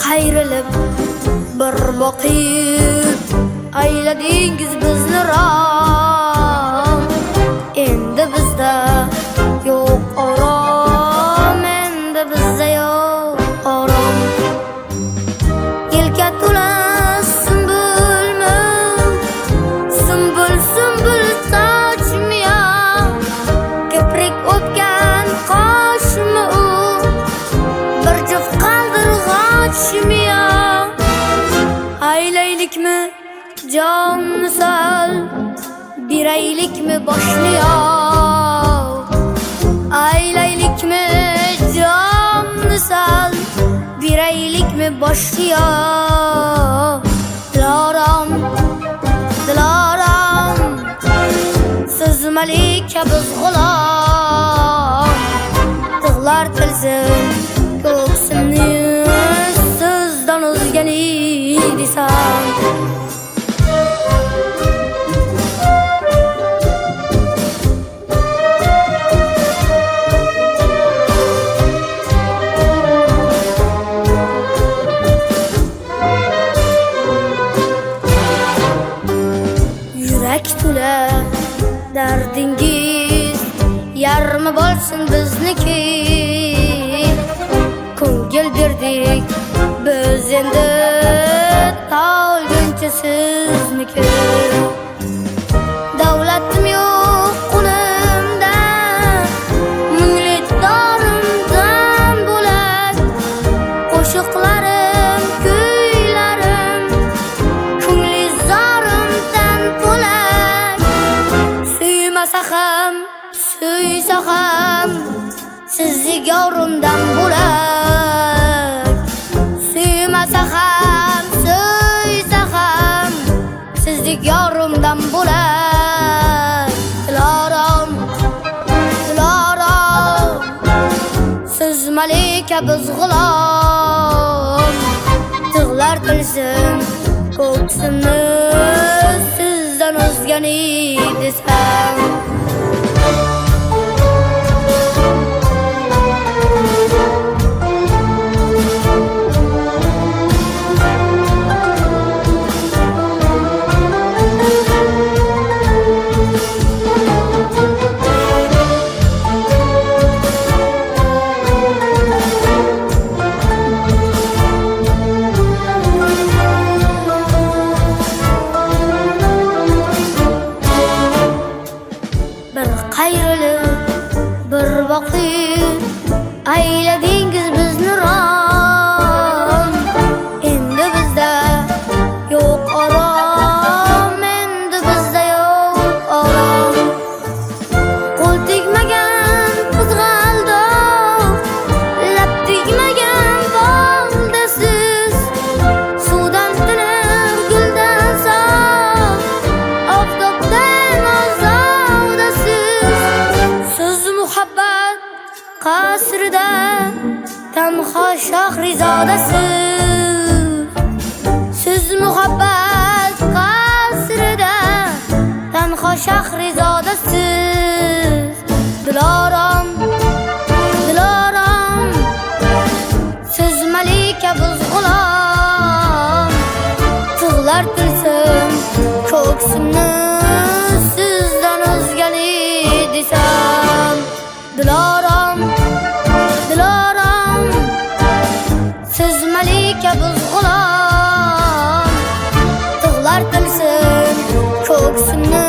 Qayrilib bir boqib ayladingiz bizni rom. Endi bizda yo'q orom, endi bizda yo'q orom. Yelka to'la sumbulmi, sumbul sumbul sochmiya, kiprik o'pgan qoshmi u, bir juft qaldirg'ochmiya. Aylaylikmi jon misol, biraylikmi boshni yo'q. Aylaylikmi jon misol, biraylikmi boshni yo'q. Dilorom, dilorom, siz malika biz g'ulom. Tig'lar tilsin ko'ksimni sizdan o'zgani desam. Yurak to'la dardingiz yarmi bo'lsin bizniki. Ko'ngil berdik biz endi tolguncha sizniki. Davlatim yo'q qo'limda, munglikdorimdan bo'lak qo'shiqlarim, kuylarim, ko'ngli zorimdan bo'lak. Suymasa ham, suysa ham sizning yorimdan bo'lak. Suymasa ham, suysa ham sizning yorimdan bo'lak. Dilorom, dilorom, siz malika biz g'ulom. Tig'lar tilsin ko'ksimni sizdan o'zgani desam. Qayrilib bir boqib ayladingiz bizni rom. Endi bizda yo'q orom, endi bizda yo'q orom. Qo'l tegmagan qizg'aldoq, lab tegmagan bog'dasiz. Suvdan tinib guldan sof, oftobdan ozodasiz. Siz muhabbat qasrida tanho Shahrizodasiz. Siz muhabbat qasrida tanho Shahrizodasiz. Dilorom, dilorom, siz malika biz g'ulom. Tig'lar tilsin ko'ksimni sizdan o'zgani desam. Dilorom, dilorom, siz malika biz g'ulom. Tig'lar tilsin ko'ksimni